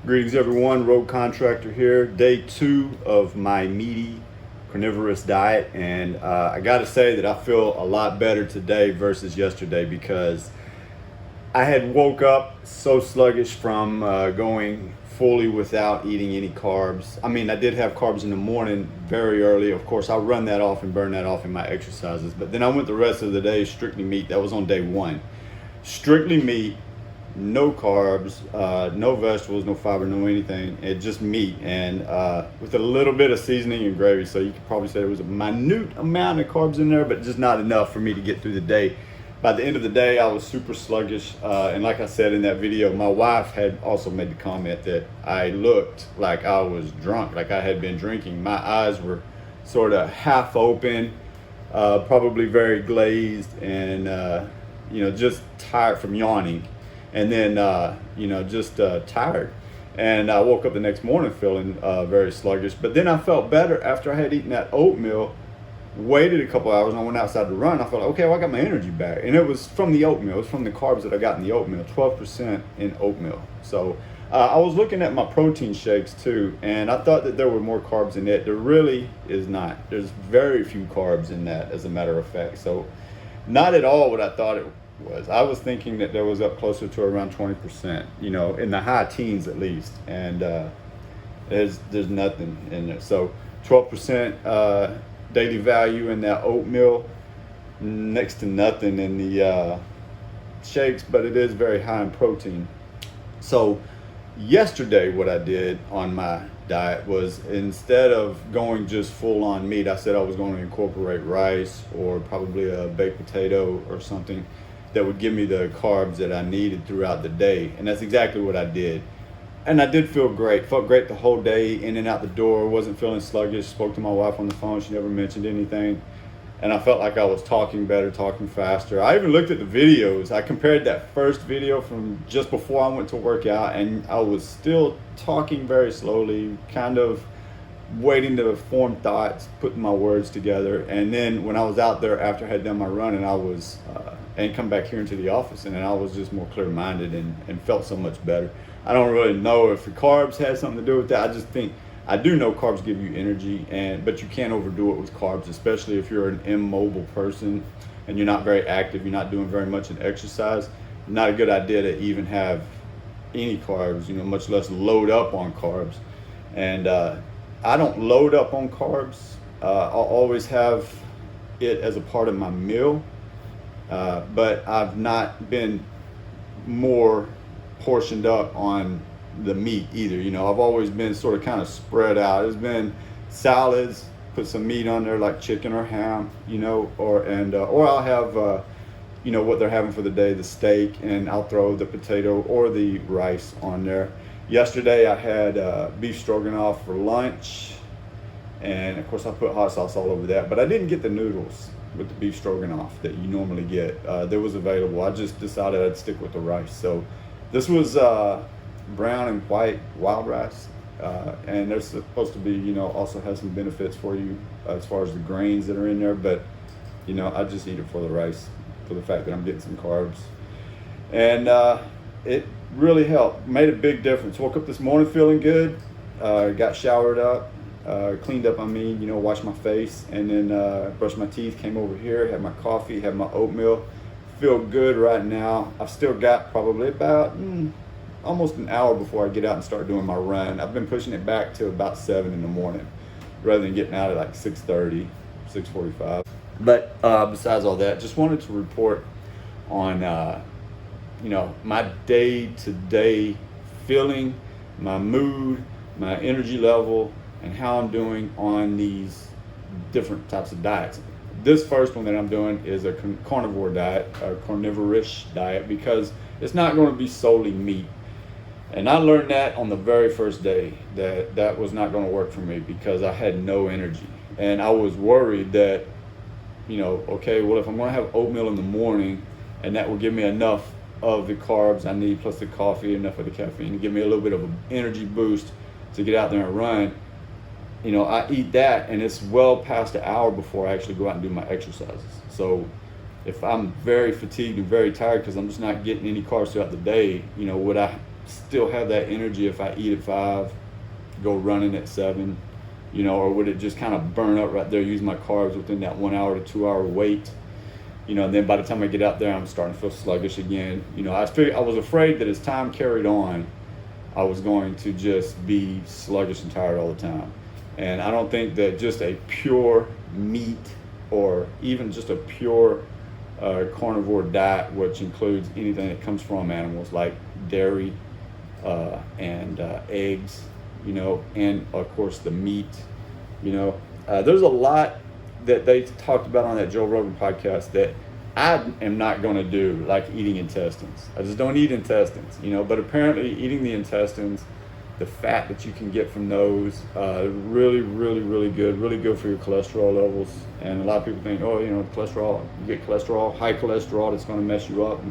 Greetings everyone, Road Contractor here. Day 2 of my meaty carnivorous diet, and I gotta say that I feel a lot better today versus yesterday because I had woke up so sluggish from going fully without eating any carbs. I mean, I did have carbs in the morning very early. Of course, I'll run that off and burn that off in my exercises, but then I went the rest of the day strictly meat. That was on day 1. Strictly meat. No carbs, no vegetables, no fiber, no anything. It's just meat and with a little bit of seasoning and gravy. So you could probably say there was a minute amount of carbs in there, but just not enough for me to get through the day. By the end of the day, I was super sluggish. And like I said in that video, my wife had also made the comment that I looked like I was drunk, like I had been drinking. My eyes were sort of half open, probably very glazed and, just tired from yawning. And then, just tired. And I woke up the next morning feeling very sluggish. But then I felt better after I had eaten that oatmeal, waited a couple hours, and I went outside to run. I felt like, okay, well, I got my energy back. And it was from the oatmeal. It was from the carbs that I got in the oatmeal, 12% in oatmeal. So I was looking at my protein shakes too, and I thought that there were more carbs in it. There really is not. There's very few carbs in that, as a matter of fact. So not at all what I thought it was. I was thinking that there was up closer to around 20%, in the high teens at least, and there's nothing in there. So 12% daily value in that oatmeal, next to nothing in the shakes, but it is very high in protein. So yesterday what I did on my diet was, instead of going just full on meat, I said I was going to incorporate rice or probably a baked potato or something that would give me the carbs that I needed throughout the day. And that's exactly what I did. And I did feel great. Felt great the whole day, in and out the door. Wasn't feeling sluggish. Spoke to my wife on the phone. She never mentioned anything. And I felt like I was talking better, talking faster. I even looked at the videos. I compared that first video from just before I went to work out, and I was still talking very slowly, kind of waiting to form thoughts, putting my words together. And then when I was out there after I had done my run, and I was and come back here into the office, and then I was just more clear-minded and felt so much better. I don't really know if the carbs had something to do with that. I just think, I do know carbs give you energy, but you can't overdo it with carbs, especially if you're an immobile person and you're not very active, you're not doing very much in exercise. Not a good idea to even have any carbs, much less load up on carbs. And I don't load up on carbs. I'll always have it as a part of my meal. But I've not been more portioned up on the meat either. I've always been sort of kind of spread out. It's been salads, put some meat on there like chicken or ham, or I'll have, what they're having for the day, the steak, and I'll throw the potato or the rice on there. Yesterday I had beef stroganoff for lunch, and of course I put hot sauce all over that, but I didn't get the noodles with the beef stroganoff that you normally get. That was available. I just decided I'd stick with the rice. So this was brown and white wild rice, and they're supposed to be, also has some benefits for you as far as the grains that are in there, but I just eat it for the rice, for the fact that I'm getting some carbs. And it really helped, made a big difference. Woke up this morning feeling good, got showered up, cleaned up, washed my face, and then brushed my teeth, came over here, had my coffee, had my oatmeal. Feel good right now. I've still got probably about almost an hour before I get out and start doing my run. I've been pushing it back to about 7 in the morning rather than getting out at like 6:30, 6:45. But besides all that, just wanted to report on my day-to-day feeling, my mood, my energy level, and how I'm doing on these different types of diets. This first one that I'm doing is a carnivore diet, a carnivore-ish diet, because it's not going to be solely meat. And I learned that on the very first day that was not going to work for me because I had no energy. And I was worried that, okay, well, if I'm going to have oatmeal in the morning and that will give me enough of the carbs I need plus the coffee, enough of the caffeine to give me a little bit of an energy boost to get out there and run, I eat that and it's well past an hour before I actually go out and do my exercises. So if I'm very fatigued and very tired because I'm just not getting any carbs throughout the day, would I still have that energy if I eat at 5, go running at 7, or would it just kind of burn up right there, use my carbs within that 1 hour to 2 hour wait? And then by the time I get out there, I'm starting to feel sluggish again. I was afraid that as time carried on, I was going to just be sluggish and tired all the time. And I don't think that just a pure meat or even just a pure carnivore diet, which includes anything that comes from animals like dairy and eggs, and of course the meat, there's a lot that they talked about on that Joe Rogan podcast that I am not going to do, like eating intestines. I just don't eat intestines, but apparently eating the intestines, the fat that you can get from those, really, really, really good for your cholesterol levels. And a lot of people think, cholesterol, you get cholesterol, high cholesterol, that's going to mess you up.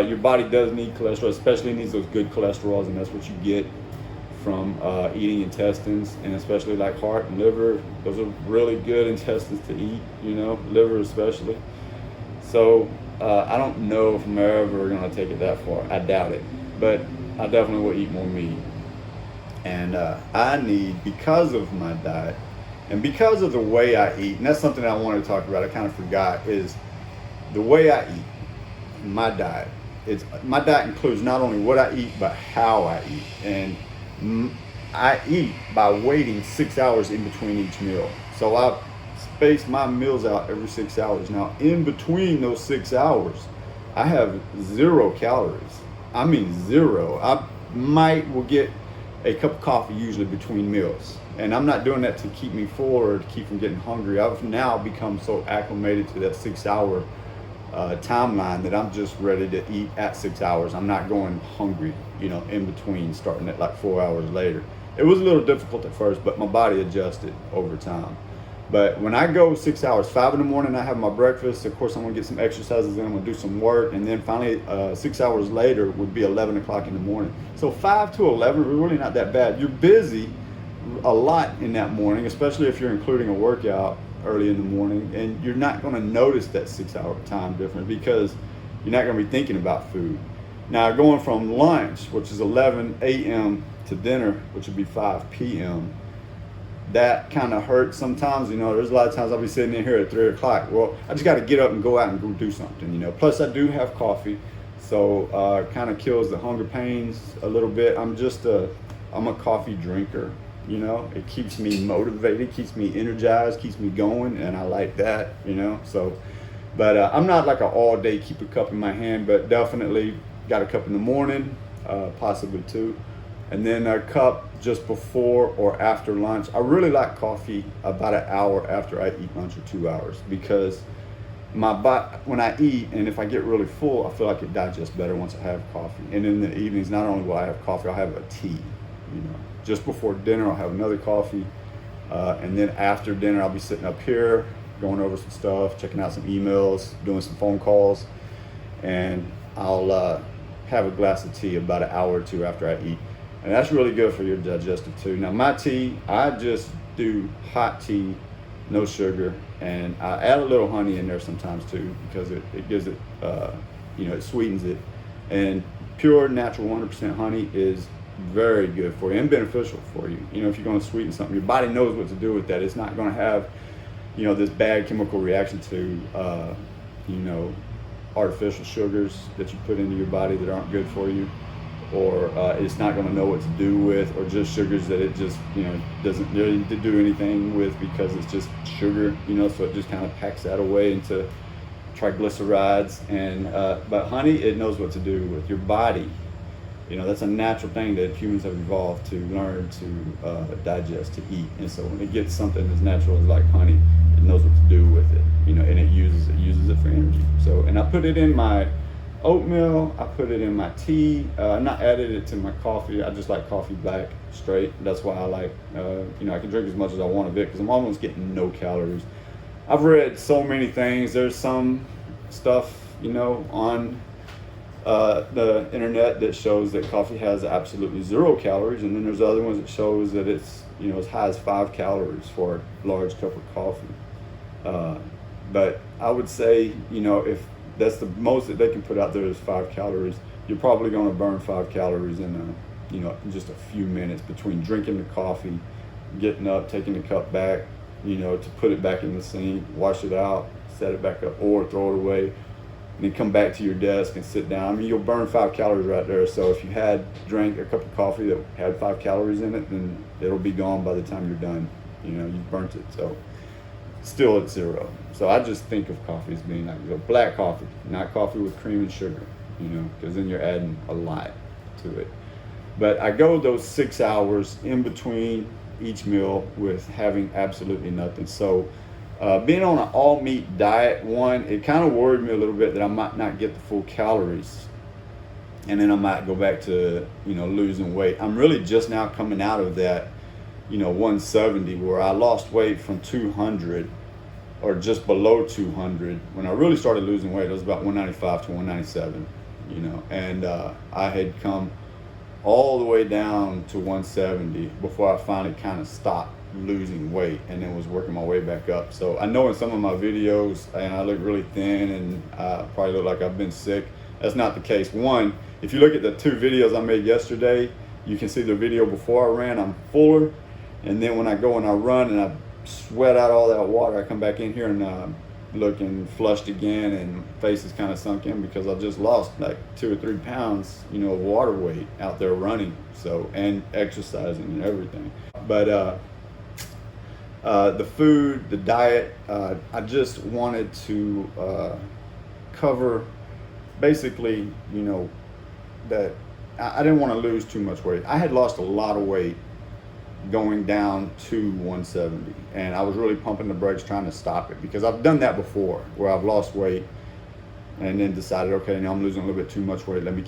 Your body does need cholesterol, especially needs those good cholesterols, and that's what you get from eating intestines, and especially like heart and liver. Those are really good intestines to eat, liver especially. So I don't know if I'm ever going to take it that far. I doubt it, but I definitely will eat more meat. And I need, because of my diet and because of the way I eat, and that's something I wanted to talk about, I kind of forgot, is the way I eat, my diet. My diet includes not only what I eat, but how I eat. And I eat by waiting 6 hours in between each meal. So I space my meals out every 6 hours. Now, in between those 6 hours, I have 0 calories. I mean 0. I will get a cup of coffee usually between meals. And I'm not doing that to keep me full or to keep from getting hungry. I've now become so acclimated to that 6 hour timeline that I'm just ready to eat at 6 hours. I'm not going hungry, in between, starting at like 4 hours later. It was a little difficult at first, but my body adjusted over time. But when I go 6 hours, 5 in the morning, I have my breakfast. Of course, I'm gonna get some exercises in, I'm gonna do some work. And then finally, 6 hours later would be 11 o'clock in the morning. So 5 to 11, we're really not that bad. You're busy a lot in that morning, especially if you're including a workout early in the morning. And you're not gonna notice that 6 hour time difference because you're not gonna be thinking about food. Now, going from lunch, which is 11 a.m. to dinner, which would be 5 p.m., that kind of hurts sometimes. There's a lot of times I'll be sitting in here at 3 o'clock. Well, I just got to get up and go out and go do something, Plus, I do have coffee, so kind of kills the hunger pains a little bit. I'm a coffee drinker, It keeps me motivated, keeps me energized, keeps me going, and I like that, So, but I'm not like an all-day keep a cup in my hand, but definitely got a cup in the morning, possibly 2. And then a cup just before or after lunch. I really like coffee about an hour after I eat lunch, or 2 hours, because my body, when I eat and if I get really full, I feel like it digests better once I have coffee. And in the evenings, not only will I have coffee, I'll have a tea. Just before dinner, I'll have another coffee, and then after dinner, I'll be sitting up here going over some stuff, checking out some emails, doing some phone calls, and I'll have a glass of tea about an hour or 2 after I eat. And that's really good for your digestive too. Now, my tea, I just do hot tea, no sugar, and I add a little honey in there sometimes too, because it gives it, it sweetens it. And pure natural 100% honey is very good for you and beneficial for you. If you're going to sweeten something, your body knows what to do with that. It's not going to have, this bad chemical reaction to, artificial sugars that you put into your body that aren't good for you. Or it's not going to know what to do with, or just sugars that it just doesn't really do anything with because it's just sugar, so it just kind of packs that away into triglycerides. And but honey, it knows what to do with your body. That's a natural thing that humans have evolved to learn to digest, to eat. And so when it gets something as natural as like honey, it knows what to do with it, and it uses it for energy. So, and I put it in my oatmeal, I put it in my tea. I'm not added it to my coffee. I just like coffee black, straight. That's why I like, I can drink as much as I want of it because I'm almost getting no calories. I've read so many things. There's some stuff, on the internet that shows that coffee has absolutely 0 calories, and then there's other ones that shows that it's, as high as 5 calories for a large cup of coffee. But I would say, if that's the most that they can put out there is 5 calories, you're probably going to burn 5 calories in just a few minutes between drinking the coffee, getting up, taking the cup back, to put it back in the sink, wash it out, set it back up, or throw it away, and then come back to your desk and sit down. I mean, you'll burn 5 calories right there. So if you drank a cup of coffee that had 5 calories in it, then it'll be gone by the time you're done. You've burnt it. So still at 0. So I just think of coffee as being like black coffee, not coffee with cream and sugar, because then you're adding a lot to it. But I go those 6 hours in between each meal with having absolutely nothing. So being on an all meat diet, it kind of worried me a little bit that I might not get the full calories, and then I might go back to losing weight. I'm really just now coming out of that 170, where I lost weight from 200 or just below 200. When I really started losing weight, it was about 195 to 197, and I had come all the way down to 170 before I finally kind of stopped losing weight, and then was working my way back up. So I know in some of my videos, and I look really thin and I probably look like I've been sick. That's not the case. One, if you look at the 2 videos I made yesterday, you can see the video before I ran, I'm fuller, and then when I go and I run and I sweat out all that water, I come back in here and looking flushed again, and face is kind of sunk in because I just lost like 2 or 3 pounds of water weight out there running, so, and exercising and everything. But the food, the diet, I just wanted to cover basically that I didn't want to lose too much weight. I had lost a lot of weight going down to 170, and I was really pumping the brakes trying to stop it, because I've done that before where I've lost weight and then decided, okay, now I'm losing a little bit too much weight, let me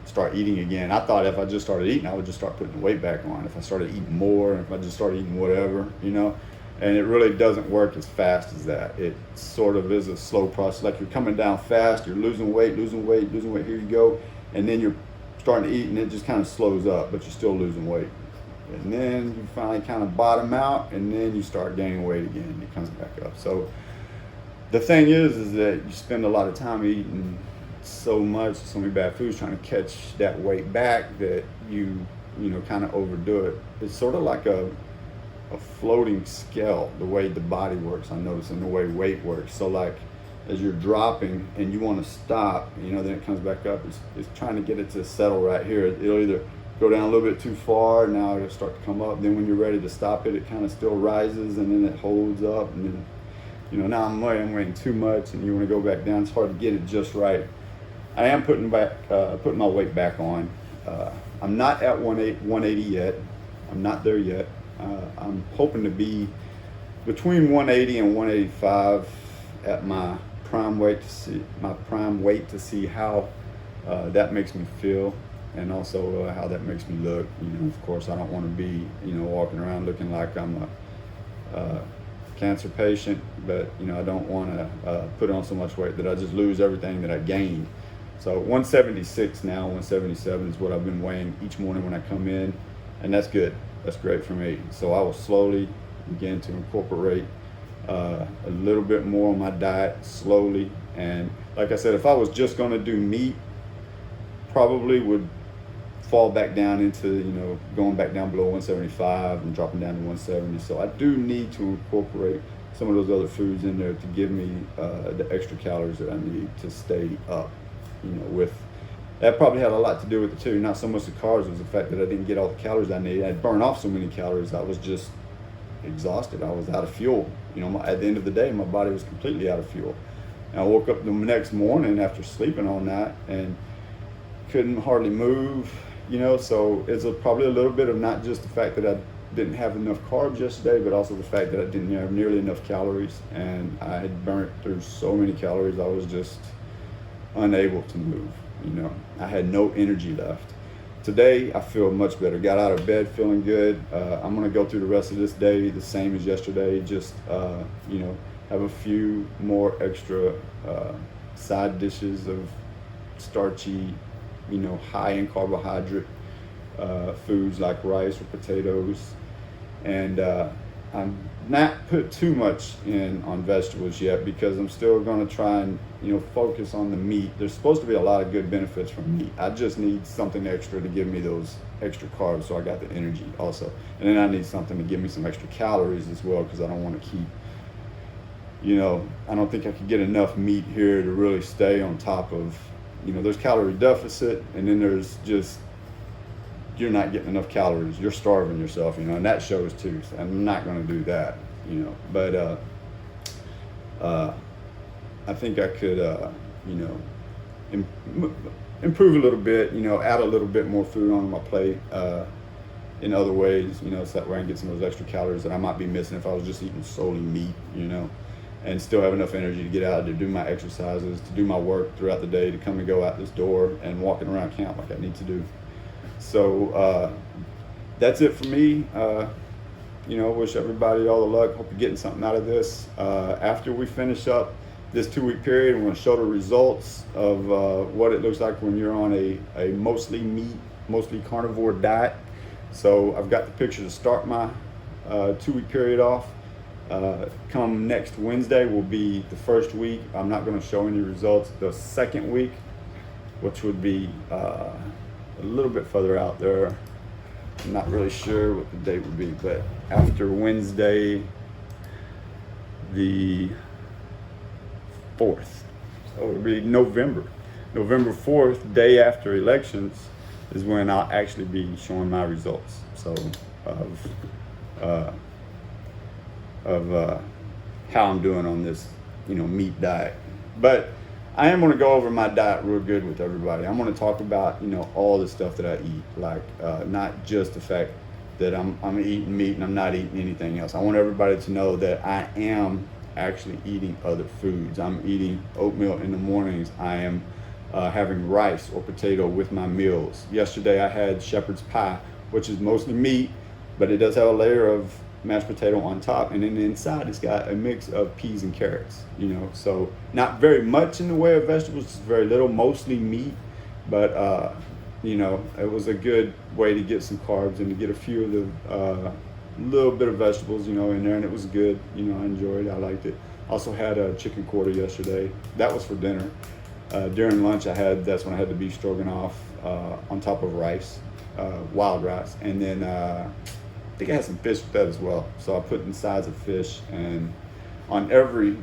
start eating again. I thought if I just started eating, I would just start putting the weight back on. If I started eating more, if I just started eating whatever, and it really doesn't work as fast as that. It sort of is a slow process. Like you're coming down fast, you're losing weight, here you go, and then you're starting to eat and it just kind of slows up, but you're still losing weight. And then you finally kind of bottom out, and then you start gaining weight again. It comes back up. So the thing is that you spend a lot of time eating so many bad foods trying to catch that weight back that you kind of overdo it. It's sort of like a floating scale, the way the body works, I notice, and the way weight works. So like as you're dropping and you want to stop, then it comes back up. It's trying to get it to settle right here. It'll either go down a little bit too far, now it'll start to come up. Then when you're ready to stop it, it kind of still rises, and then it holds up, and then now I'm weighing too much, and you want to go back down. It's hard to get it just right. I am putting my weight back on. I'm not at 180 yet. I'm not there yet. I'm hoping to be between 180 and 185 at my prime weight to see how that makes me feel, and also how that makes me look. Of course, I don't want to be walking around looking like I'm a cancer patient, but I don't want to put on so much weight that I just lose everything that I gained. So 176 now, 177 is what I've been weighing each morning when I come in, and that's good. That's great for me. So I will slowly begin to incorporate a little bit more on my diet slowly. And like I said, if I was just going to do meat, probably would fall back down into going back down below 175 and dropping down to 170. So I do need to incorporate some of those other foods in there to give me the extra calories that I need to stay up. With that probably had a lot to do with it too. Not so much the carbs, it was the fact that I didn't get all the calories I needed. I'd burn off so many calories, I was just exhausted. I was out of fuel. At the end of the day, my body was completely out of fuel. And I woke up the next morning after sleeping all night and couldn't hardly move. So it's probably a little bit of not just the fact that I didn't have enough carbs yesterday, but also the fact that I didn't have nearly enough calories, and I had burnt through so many calories I was just unable to move. I had no energy left. Today I feel much better. Got out of bed feeling good. I'm gonna go through the rest of this day the same as yesterday. Just have a few more extra side dishes of starchy, high in carbohydrate foods like rice or potatoes, and I'm not put too much in on vegetables yet, because I'm still going to try and focus on the meat. There's supposed to be a lot of good benefits from meat. I just need something extra to give me those extra carbs, so I got the energy also, and then I need something to give me some extra calories as well, because I don't want to keep, I don't think I could get enough meat here to really stay on top of, there's calorie deficit, and then there's just, you're not getting enough calories, you're starving yourself, and that shows too. So I'm not going to do that, but I think I could improve a little bit, add a little bit more food on my plate in other ways, so that way I can get some of those extra calories that I might be missing if I was just eating solely meat, and still have enough energy to get out, to do my exercises, to do my work throughout the day, to come and go out this door and walking around camp like I need to do. So that's it for me. Wish everybody all the luck. Hope you're getting something out of this. After we finish up this 2-week period, I'm going to show the results of what it looks like when you're on a mostly meat, mostly carnivore diet. So I've got the picture to start my 2-week period off. Come next Wednesday will be the first week. I'm not going to show any results the second week, which would be a little bit further out there. I'm not really sure what the date would be, but after Wednesday the 4th, so it'll be November 4th, day after elections, is when I'll actually be showing my results. So of how I'm doing on this meat diet. But I am going to go over my diet real good with everybody. I'm going to talk about all the stuff that I eat, like not just the fact that I'm eating meat and I'm not eating anything else. I want everybody to know that I am actually eating other foods. I'm eating oatmeal in the mornings. I am having rice or potato with my meals. Yesterday I had shepherd's pie, which is mostly meat, but it does have a layer of mashed potato on top, and then inside it's got a mix of peas and carrots, so not very much in the way of vegetables, just very little, mostly meat, but it was a good way to get some carbs and to get a few of the little bit of vegetables in there, and it was good. I enjoyed it, I liked it. Also had a chicken quarter yesterday. That was for dinner. During lunch that's when I had the beef stroganoff on top of rice, wild rice, and then I think I had some fish with that as well. So I put in sides of fish, and on every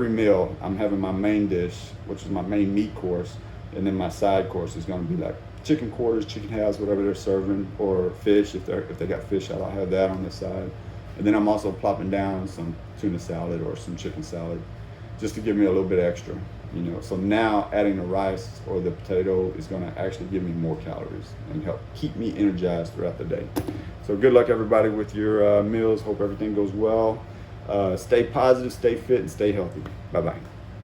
meal I'm having my main dish, which is my main meat course, and then my side course is going to be like chicken quarters, chicken halves, whatever they're serving, or fish if they got fish I'll have that on the side. And then I'm also plopping down some tuna salad or some chicken salad just to give me a little bit extra. So now adding the rice or the potato is going to actually give me more calories and help keep me energized throughout the day. So good luck everybody with your meals. Hope everything goes well. Stay positive, stay fit, and stay healthy. Bye-bye.